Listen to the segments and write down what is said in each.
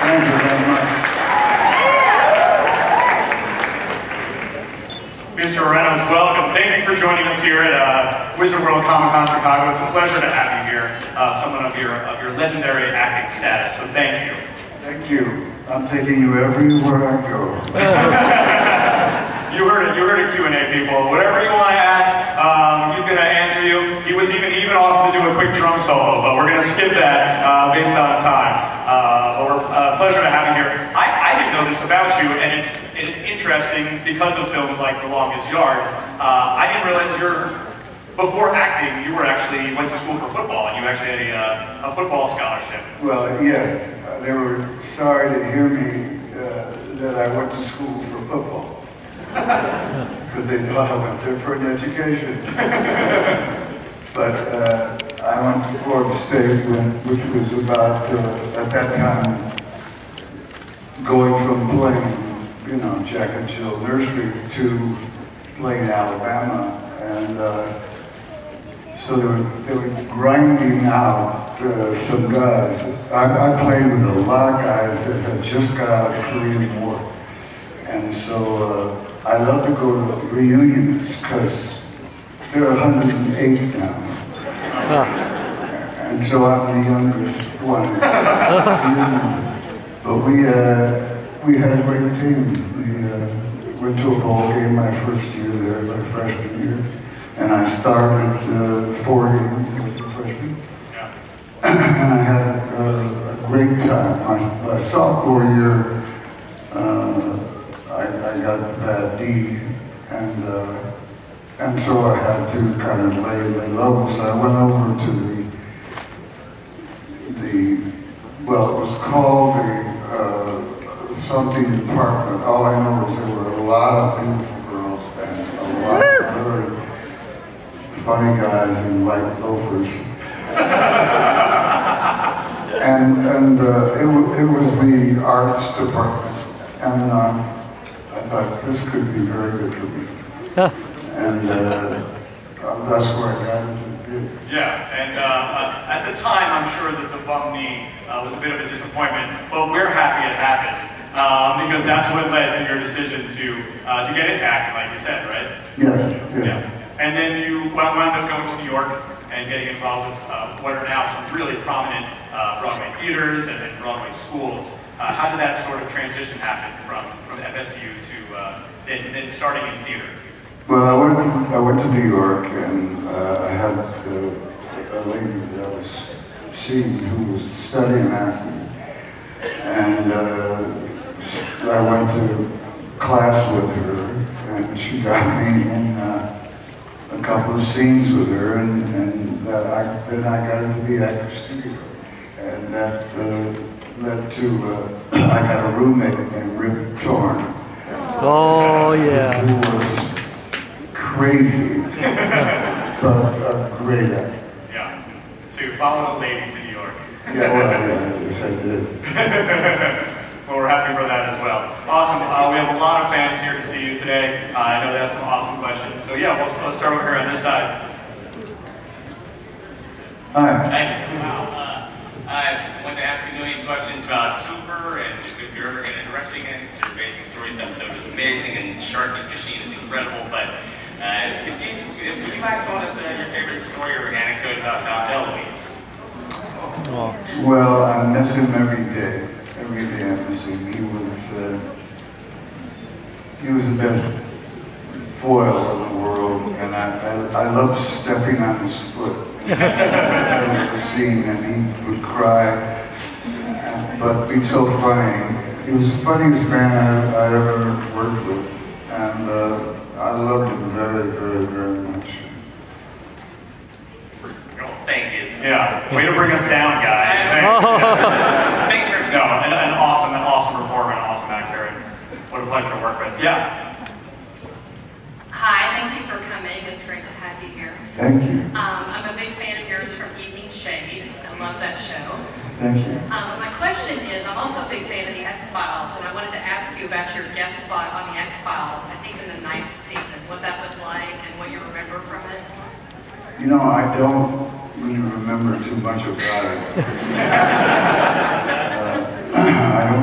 Thank you very much. Mr. Reynolds, welcome. Thank you for joining us here at Wizard World Comic-Con Chicago. It's a pleasure to have you here, someone of your legendary acting status, so thank you. Thank you. I'm taking you everywhere I go. You heard a Q&A, people. Whatever you want to ask, he's going to answer you. He was even offered to do a quick drum solo, but we're going to skip that based on time. But we're pleasure to have you here. I didn't know this about you, and it's interesting because of films like The Longest Yard. I didn't realize before acting, you went to school for football, and you actually had a football scholarship. Well, yes. They were sorry to hear me that I went to school for football. Because they thought I went there for an education. But I went to Florida State, which was about, at that time, going from playing, Jack and Jill nursery to playing Alabama. And so they were grinding out some guys. I played with a lot of guys that had just got out of the Korean War. And so I love to go to reunions because there are 108 now. And so I'm the youngest one. But we had a great team. We went to a bowl game my first year there, my freshman year. And I started 4 games as a freshman. And I had a great time. My sophomore year, I got the bad knee, and so I had to kind of lay low. So I went over to well, it was called the something department. All I know is there were a lot of beautiful girls and a lot of very funny guys in white loafers. and it was the arts department, and I thought this could be very good for me. And that's where I got into the theater. Yeah, and at the time, I'm sure that the bum knee was a bit of a disappointment, but we're happy it happened. Because that's what led to your decision to get into acting, like you said, right? Yes. Yeah. And then you wound up going to New York and getting involved with what are now some really prominent Broadway theaters and Broadway schools. How did that sort of transition happen from FSU to then starting in theater? Well, I went to New York, and I had a lady that I was seeing who was studying acting, and I went to class with her, and she got me in a couple of scenes with her, and then I got into the actor's studio, and that led to I got a roommate named Rip Torn. Oh yeah. Who was crazy, but a great actor. Yeah. So you followed a lady to New York. Yeah, well, yeah, yes I did. Well, we're happy for that as well. Awesome. We have a lot of fans here to see you today. I know they have some awesome questions. So yeah, let's start over here on this side. Hi. Thank you. I wanted to ask you a million questions about Cooper and if you're ever going to direct again, because your Basic Stories episode was amazing and Sharky's Machine is incredible. But if you might tell us your favorite story or anecdote about Eloise. Well, I miss him every day. Every day I miss him. He was the best foil in the world, and I loved stepping on his foot. Every scene, and he would cry, but be so funny. He was the funniest man I ever worked with, and I loved him very, very, very much. Thank you. Yeah, way to bring us down, guy. Thanks for an awesome performer, an awesome actor, and what a pleasure to work with. Yeah. Hi, thank you for coming. It's great to have you here. Thank you. I'm a big fan of yours from Evening Shade. I love that show. Thank you. My question is, I'm also a big fan of the X-Files, and I wanted to ask you about your guest spot on the X-Files, I think in the 9th season, what that was like and what you remember from it. You know, I don't really remember too much about it. I don't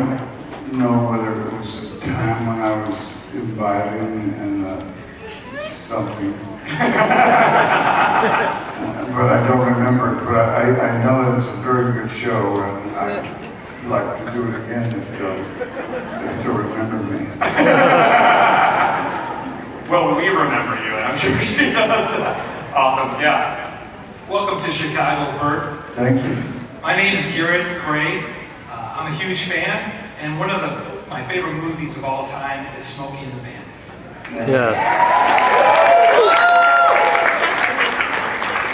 it again if they still remember me. Well, we remember you, and I'm sure she does. Awesome, yeah. Welcome to Chicago, Burt. Thank you. My name's Garrett Gray. I'm a huge fan, and one of my favorite movies of all time is Smokey and the Bandit. Yes.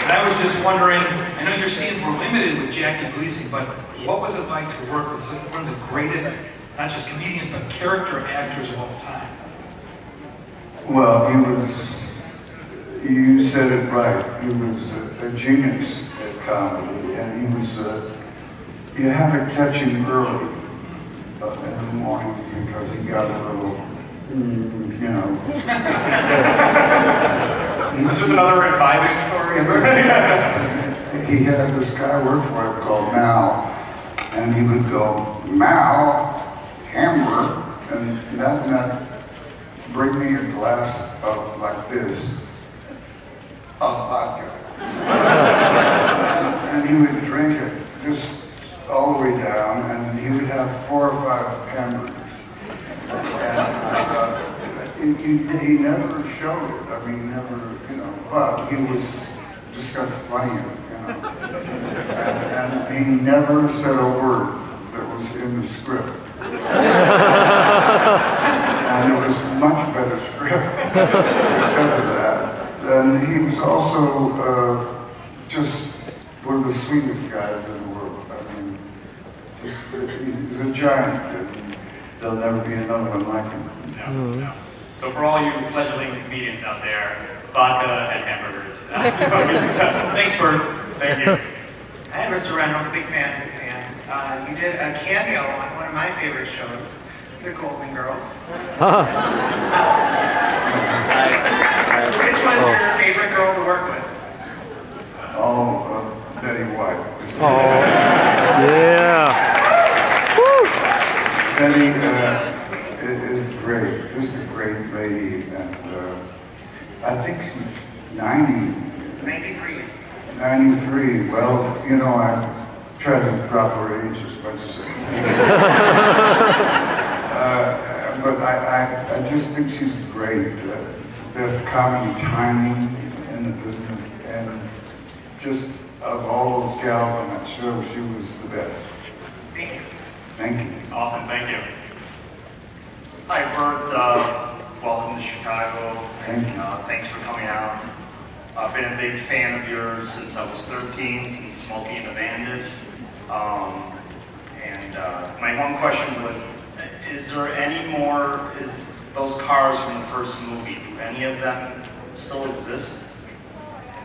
And I was just wondering, I know your scenes were limited with Jackie Gleason, but what was it like to work with one of the greatest, not just comedians, but character actors of all time? Well, you said it right. He was a genius at comedy, and he was, you had to catch him early in the morning because he got a little, you know. This is another reviving story. He had this guy work for him called Mal, and he would go, Mal, hamburger, and that meant bring me a glass of, like this, of vodka. And he would drink it just all the way down, and he would have 4 or 5 hamburgers. And I thought, he never showed it. I mean, never, you know, but he was just got funnier, you know. And he never said a word that was in the script. And it was much better script because of that. And he was also just one of the sweetest guys in the world. I mean, he's a giant, and there'll never be another one like him. No, no. So for all you fledgling comedians out there, vodka and hamburgers. Be successful. Thanks, Burt. Thank you. Hi, Mr. Reynolds, big fan. You did a cameo on one of my favorite shows, The Golden Girls. Which was your favorite girl to work with? Oh, Betty White. Oh, yeah. Woo. Betty is great, just a great lady, and I think she's 90. 93. 93. Well, you know, I try to drop her age as much as I can. But I just think she's great. Best comedy timing in the business, and just of all those gals on that show, she was the best. Thank you. Thank you. Awesome, thank you. Hi, Burt. Welcome to Chicago. Thank you. Thanks for coming out. I've been a big fan of yours since I was 13, since Smokey and the Bandit. My one question was, is there any more, those cars from the first movie, do any of them still exist?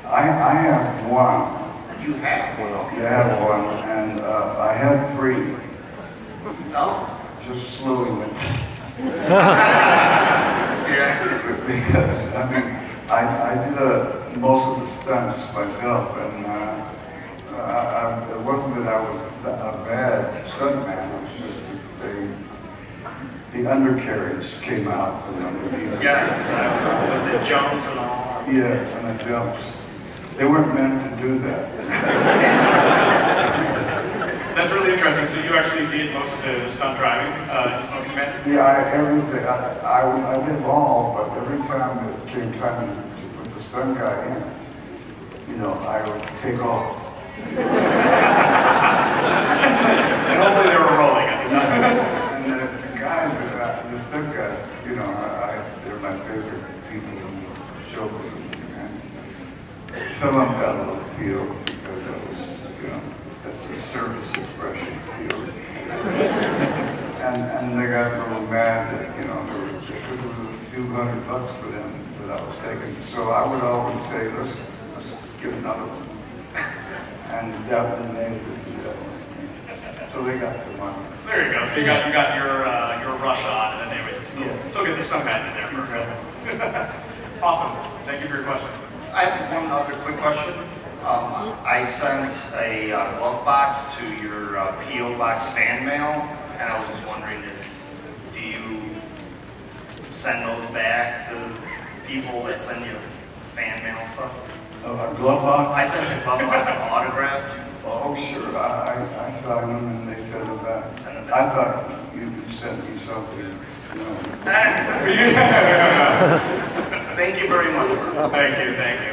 I have one. You have one, okay. I have one, and I had 3. No? Just slowly went. Yeah. Because, I mean, I did most of the stunts myself, and it wasn't that I was a bad stuntman, it was just the undercarriage came out from underneath. Yes, with the jumps and all. Yeah, and the jumps. They weren't meant to do that. That's really interesting. So you actually did most of the stunt driving in Smoking Man? Yeah, everything. I did all, but every time it came time to put the stunt guy in, you know, I would take off. And hopefully they were rolling at the time. And the guys, the stunt guys, you know, they're my favorite people in the show business. And some of them got a little appeal because that was, you know, that's a service expression, appeal. And they got a little mad that, you know, because it was a few $100 for them that I was taking. So I would always say, let's get another one. And that then they would do that one. So they got the money. There you go. So you got your rush on, and then they would still get the stunt guys in there for a bit. Awesome. Thank you for your question. I have one other quick question. I sent a glove box to your P.O. Box fan mail, and I was just wondering do you send those back to people that send you fan mail stuff? A glove box? I sent you a glove box, an autograph. Oh, sure. I saw them and they said about. I thought you could send me something. No. Thank you very much. Thank you, thank you.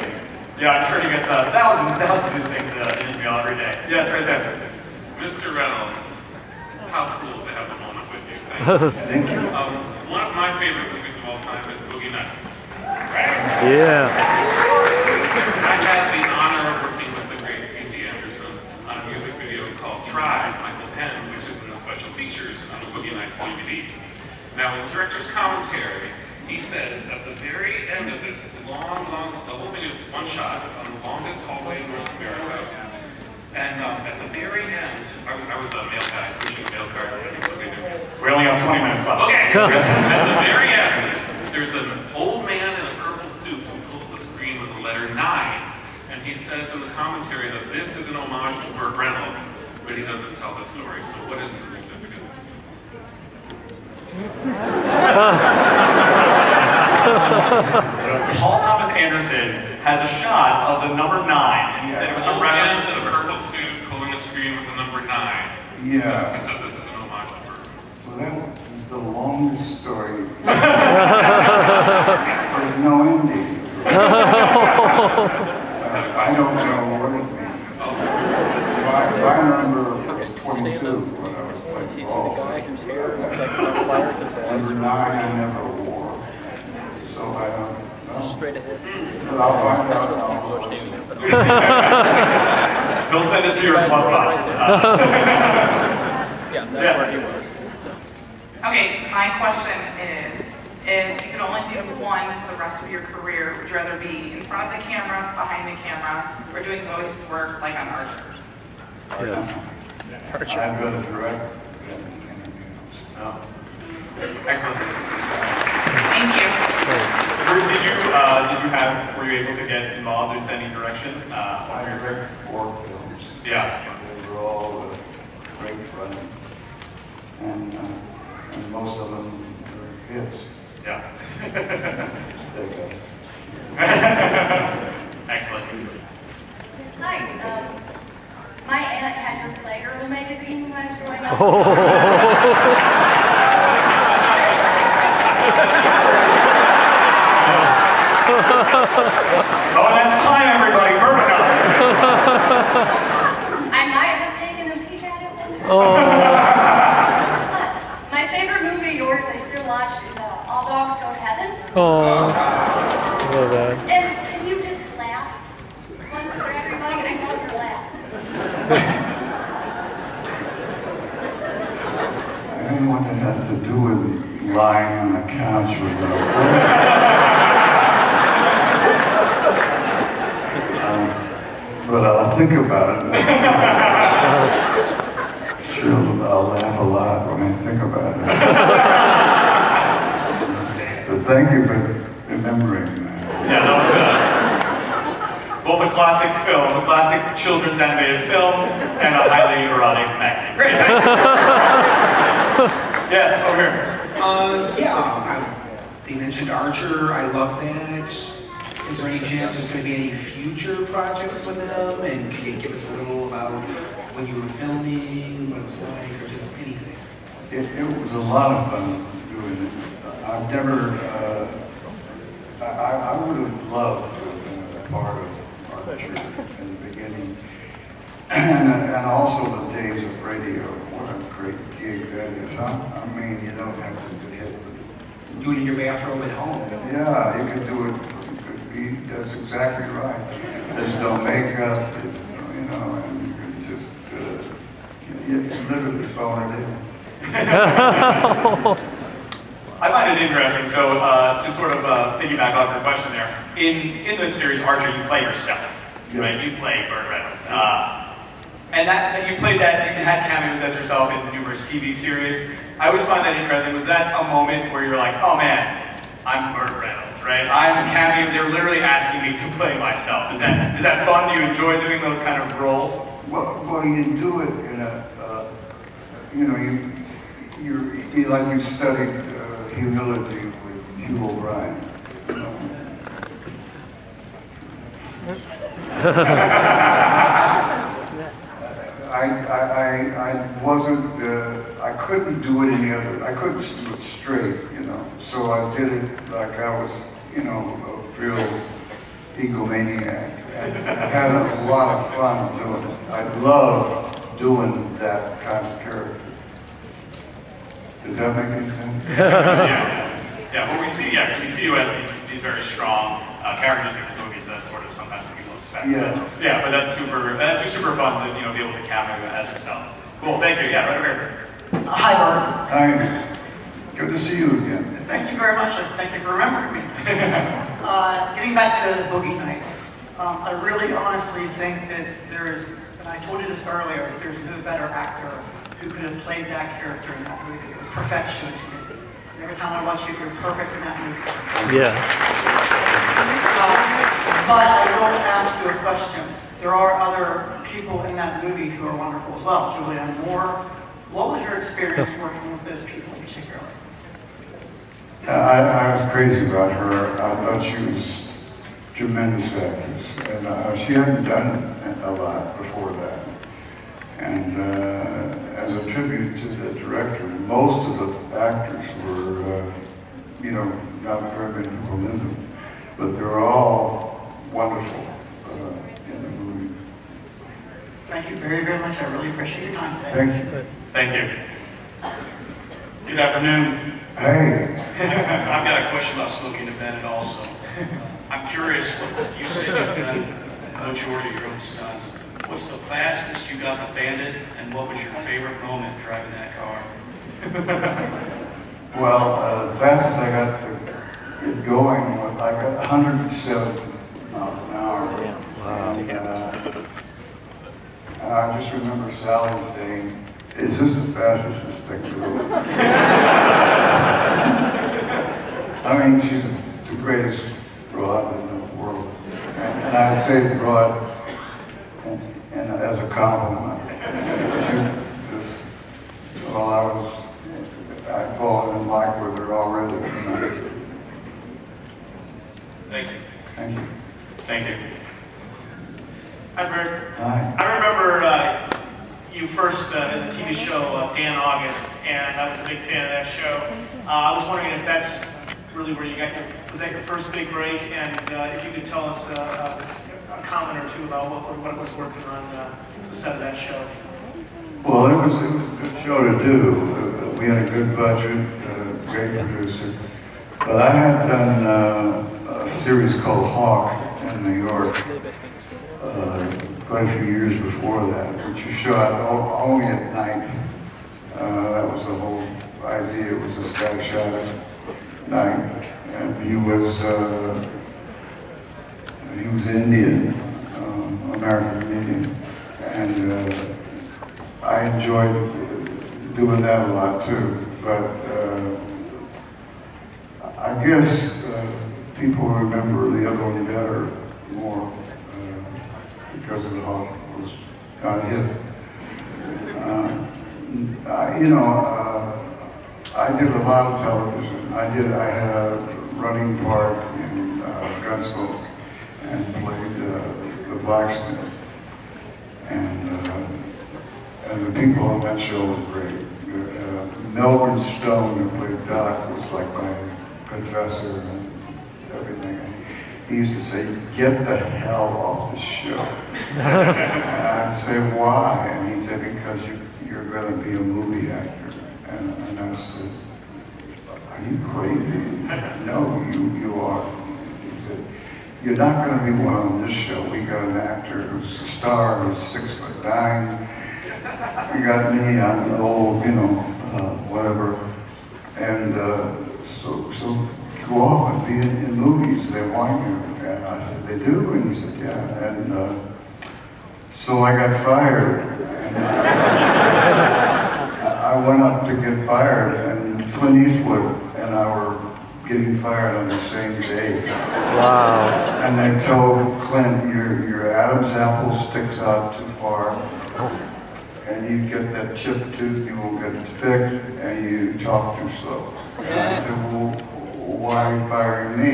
Yeah, I'm sure he gets thousands of these things in his mail every day. Yes, right there. Mr. Reynolds, how cool to have a moment with you. Thank you. Thank you. One of my favorite movies of all time is Boogie Nights. Yeah. I had the honor of working with the great P.T. Anderson on a music video called Try, Michael Penn, which is in the special features on the Boogie Nights DVD. Now, in the director's commentary, he says at the very end of this long, the whole video is one shot on the longest hallway in North America. And at the very end, I was a mail guy pushing a mail cart. We only have 20 minutes left. Okay. At the very end, there's an old man in a purple suit who pulls the screen with the letter 9. And he says in the commentary that this is an homage to Burt Reynolds, but he doesn't tell the story. So what is the significance? Paul Thomas Anderson has a shot of the number 9. He said it was a reference to the purple suit pulling a screen with the number 9. Yeah. He said this is an homage to Burt. So that is the longest story. There's no ending. I don't know what it means. My number was 22 when I was playing ball. Number 9 I never wore. So I don't know. But I'll find out. He'll send it to your glove box. Yes. Okay, my question is, if you could only do one for the rest of your career, would you rather be in front of the camera, behind the camera, or doing voice work like on Archer? Yes. I'd rather direct than interviews. Oh. Excellent. Thank you. Burt, were you able to get involved with any direction? I directed 4 films. Yeah. They were all great fun. And most of them were hits. Yeah. Okay. Excellent. Hi. My aunt had your Playgirl magazine when I was growing up. Oh, that's time, everybody. Perfect. I might have taken a peek at it one time. Oh. My favorite movie of yours I still watch is All Dogs Go to Heaven. Oh. Love that. And can you just laugh once for everybody? I love your laugh. Anyone that has to do with lying on a couch with a but I'll think about it. Sure, I'll laugh a lot when I think about it. But thank you for remembering that. Yeah, that was both a classic film, a classic children's animated film, and a highly erotic magazine. Great, thanks. Yes, over here. They mentioned Archer. I love that. Is there any chance there's going to be any future projects with them? And can you give us a little about when you were filming, what it was like, or just anything? It was a lot of fun doing it. I've never, I would have loved to have been a part of Archer in the beginning. And also the days of radio. What a great gig that is. I mean, you don't have to hit the... Do it in your bathroom at home. Yeah, you can do it. That's exactly right. There's no makeup, there's no, you know, and you can just, you literally phone it in. I find it interesting, so to sort of piggyback off your question there, in the series Archer, you play yourself, right? You play Burt Reynolds. And that you played that, you had cameos as yourself in numerous TV series. I always find that interesting. Was that a moment where you're like, oh man, I'm Burt Reynolds, right? I'm a cameo. They're literally asking me to play myself. Is that fun? Do you enjoy doing those kind of roles? Well, you do it in a, you know, you like you studied humility with Hugh O'Brien. You know? I wasn't, I couldn't do it any other, I couldn't do it straight, you know. So I did it like I was, you know, a real egomaniac. And I had a lot of fun doing it. I love doing that kind of character. Does that make any sense? Yeah, well, we see you as these very strong characters in the movies that sort of sometimes people expect. Yeah, but that's just super fun to, you know, be able to cameo as yourself. Cool, thank you. Yeah, right over here. Hi, Burt. Hi. Good to see you again. Thank you very much, and thank you for remembering me. Getting back to Boogie Nights, I really honestly think that there is, and I told you this earlier, there's no better actor who could have played that character in that movie. It was perfection to me. And every time I watch you, you're perfect in that movie. Yeah. But I will ask you a question. There are other people in that movie who are wonderful as well. Julianne Moore. What was your experience working with those people in particular? I was crazy about her. I thought she was a tremendous actress. And she hadn't done a lot before that. And as a tribute to the director, most of the actors were, you know, not very many people knew them, but they were all wonderful in the movie. Thank you very, very much. I really appreciate your time today. Thank you. Thank you. Good afternoon. Hey. I've got a question about Smokey and the Bandit also. I'm curious what you said you've done a majority of your own stunts. What's the fastest you got the Bandit, and what was your favorite moment driving that car? Well, the fastest I got it going was I got 170 miles an hour. Wow. And I just remember Sally saying, "Is this as fast as this thing goes?" I mean, she's the greatest broad in the world. And I say broad and as a compliment. She just, well, I'd fallen in like with her already. You know. Thank you. Thank you. Thank you. Hi, Burt. Hi. I remember you first in the TV show Dan August, and I was a big fan of that show. I was wondering if that's really where you got was that your first big break? And if you could tell us a comment or two about what was working on the set of that show. Well, it was a good show to do. We had a good budget, great producer. But I had done a series called Hawk in New York quite a few years before that, which you shot only at night. That was the whole idea. It was this guy shot at night, and he was Indian, American Indian, and I enjoyed doing that a lot too. But I guess people remember the other one better, more, because of the Hawk was not hit. I did a lot of television. I had a running part in Gunsmoke and played the blacksmith. And the people on that show were great. Melvin Stone, who played Doc, was like my confessor and everything. And he used to say, "Get the hell off the show." And I'd say, "Why?" And he said, "Because you're going to be a movie actor." And I said, "Are you crazy?" He said, "No, you are." He said, "You're not going to be one on this show. We got an actor who's a star, who's 6'9". We got me, I'm an old, whatever. And so go off and be in movies. They want you." And I said, "They do?" And he said, "Yeah." And so I got fired. And I went up to get fired, and Clint Eastwood and I were getting fired on the same day. Wow. And they told Clint, your Adam's apple sticks out too far, and you get that chipped tooth, you won't get it fixed, and you talk too slow. And I said, "Well, why are you firing me?"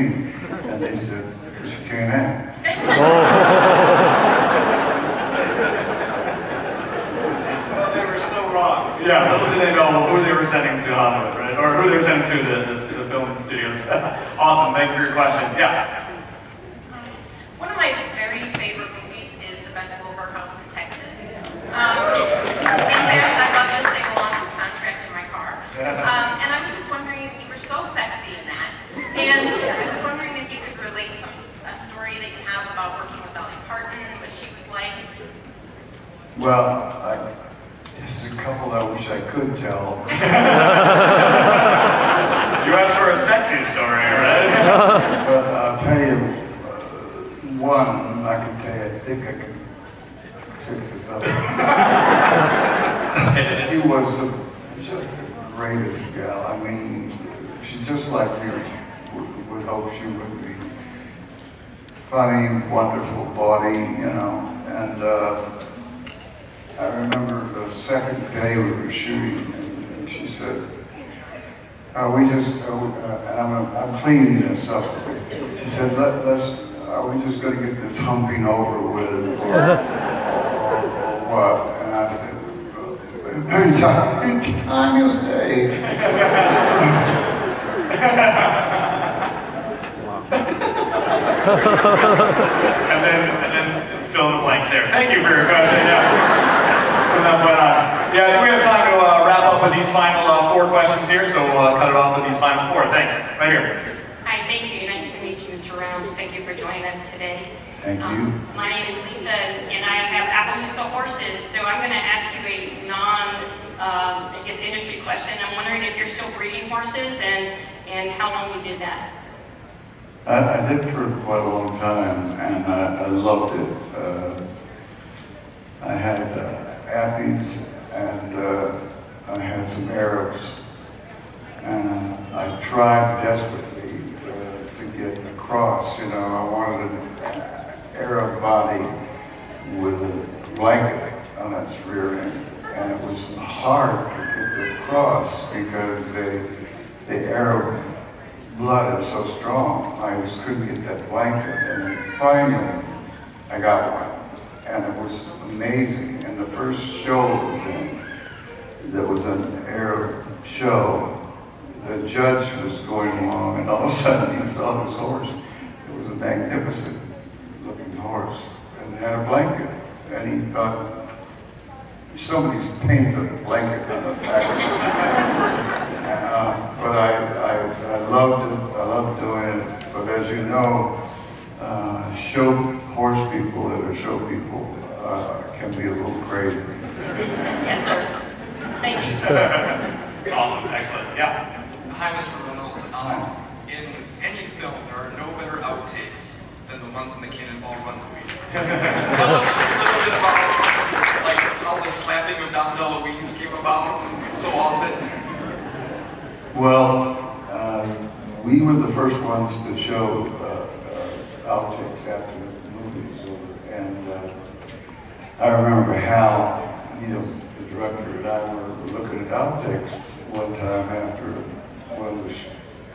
And they said, "Because you can't act." Yeah, little did they know who they were sending to Hollywood, right? Or who they were sending to the film studios. Awesome, thank you for your question. Yeah. One of my very favorite movies is The Best of House in Texas. In fact, I love to sing along to the soundtrack in my car. And I was just wondering, you were so sexy in that. And I was wondering if you could relate a story that you have about working with Dolly Parton, what she was like. Well, there's a couple I wish I could tell. You asked for a sexy story, right? But I'll tell you one, I can tell you, I think I can fix this up. She was just the greatest gal. I mean, she just like you would hope she would be. Funny, wonderful body, you know, and I remember the second day we were shooting, and she said, I'm cleaning this up a bit. She said, are we just going to get this humping over with, or what? And I said, time is day. and then fill in the blanks there. Thank you for your question. Yeah. Yeah, we have time to wrap up with these final 4 questions here, so we'll cut it off with these final 4. Thanks. Right here. Hi, thank you. Nice to meet you, Mr. Reynolds. Thank you for joining us today. Thank you. My name is Lisa, and I have Appaloosa horses, so I'm going to ask you a I guess, industry question. I'm wondering if you're still breeding horses and how long you did that. I did for quite a long time, and I loved it. I had Appies, and I had some Arabs. And I tried desperately to get across. You know, I wanted an Arab body with a blanket on its rear end. And it was hard to get across because the Arab blood is so strong. I just couldn't get that blanket. And then finally, I got one. And it was amazing. And the first show I was in, that was an Arab show, the judge was going along, and all of a sudden he saw this horse. It was a magnificent looking horse, and it had a blanket. And he thought, somebody's painted a blanket on the back. But I loved it. I loved doing it. But as you know, show horse people that are show people can be a little crazy. Yes, sir. Thank you. Awesome. Excellent. Yeah. Hi, Mr. Reynolds. In any film, there are no better outtakes than the ones in the Cannonball Run movies. Tell us a little bit about like how the slapping of Dom DeLuise came about so often. Well, we were the first ones to show outtakes after the movie was over, and I remember Hal, the director, and I were looking at outtakes one time after one of the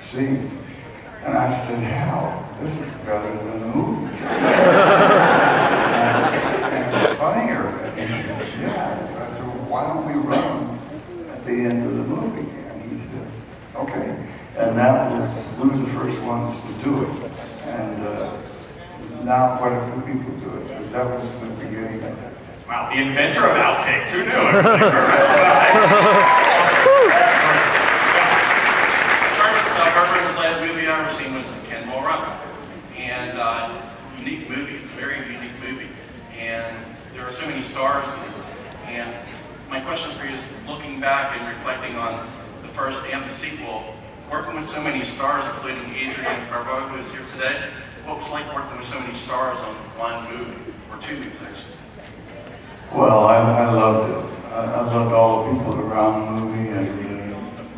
scenes, and I said, Hal, this is better than the movie. and it's funnier. And he said, yeah. I said, well, why don't we run at the end of the movie? And he said, okay. And we were the first ones to do it. And now quite a few people do it. But that was the beginning of it. Wow, the inventor of outtakes. Who knew? Burt Reynolds' last movie I ever seen was Cannonball Run. And unique movie. It's a very unique movie. And there are so many stars in it. And my question for you is, looking back and reflecting on the first and the sequel, working with so many stars, including Adrienne Barbeau, who is here today, what was it like working with so many stars on one movie, or 2 movies actually? Well, I loved it. I loved all the people around the movie, and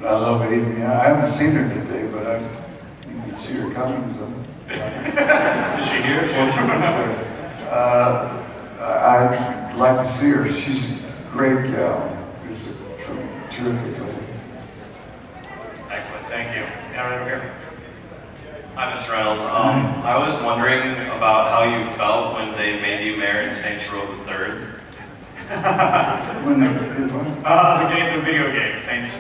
I love Adrienne. I haven't seen her today, but you can see her coming. So. Is she here? I'd like to see her. She's a great gal. She's a terrific lady. Excellent, thank you. Yeah, right over here. Hi, Mr. Reynolds. I was wondering about how you felt when they made you mayor in Saints Row III. When they did what? The video game, Saints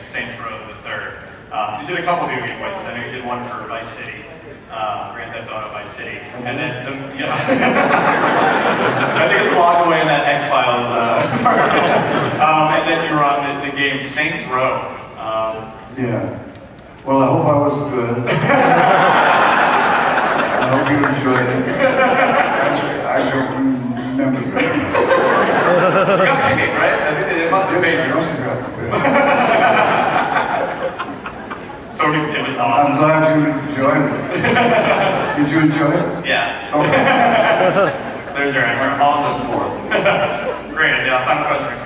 Row the Third. So you did a couple video game voices. I know you did one for Vice City, Grand Theft Auto Vice City, and then I think it's locked away in that X-Files and then you were on the game Saints Row. Yeah. Well, I hope I was good. I hope you enjoyed it. Actually, I don't remember that. You got paid, right? I think it must have paid you. Must have got paid. So it was awesome. I'm glad you enjoyed it. Did you enjoy it? Yeah. Okay. There's your answer. Awesome. Great. Yeah, final question.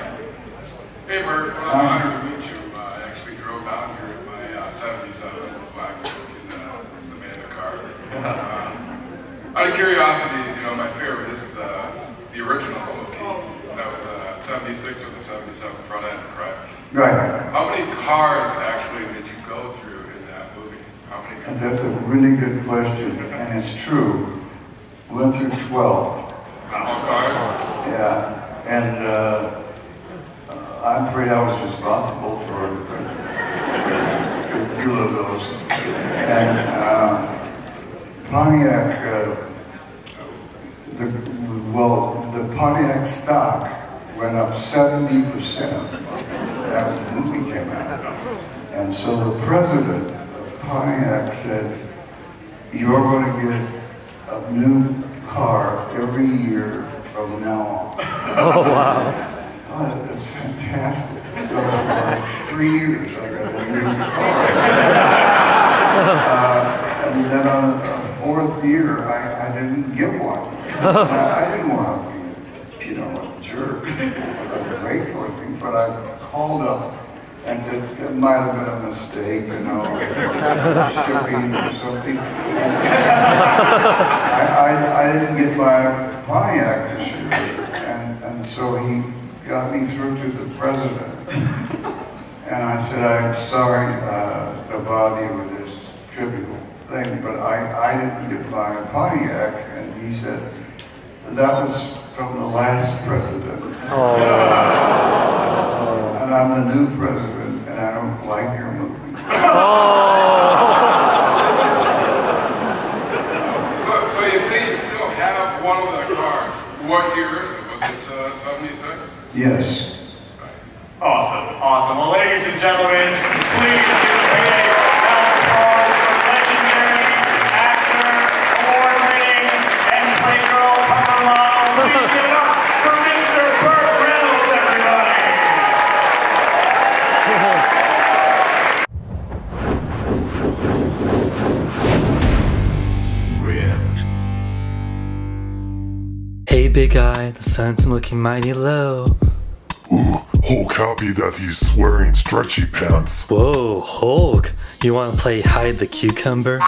Hey, Burt. Well, I'm honored to meet you. I actually drove down here in my 77 black smoking the Amanda car. Out of curiosity, my favorite is the original Smokey. That was a 76 or the 77 front end, correct? Right. How many cars actually did you go through in that movie? How many cars? That's a really good question, and it's true. We went through 12. All cars? Yeah, and I'm afraid I was responsible for a good deal of those. And Pontiac, the Pontiac stock went up 70% after the movie came out. And so the president of Pontiac said, you're going to get a new car every year from now on. Oh, wow. Oh, that's fantastic. So for 3 years I got a new car. And then on the 4th year I didn't get one. I didn't want to be, a jerk, a great looking, but I called up and said, it might have been a mistake, shipping or something. I didn't get my Pontiac this year, and so he got me through to the president. And I said, I'm sorry to bother you with this trivial thing, but I didn't get my Pontiac, and he said, that was from the last president. Oh. And I'm the new president, and I don't like your movie. So you say you still have one of the cars. What year is it? Was it 76? Yes. Awesome, awesome. Well, ladies and gentlemen, please give a big round of applause for legendary actor, award-winning, and playgirl Papa Lyle. Please give it up for Mr. Burt Reynolds, everybody. Hey, big eye, the sun's looking mighty low. Ooh, Hulk happy that he's wearing stretchy pants. Whoa, Hulk, you want to play hide the cucumber?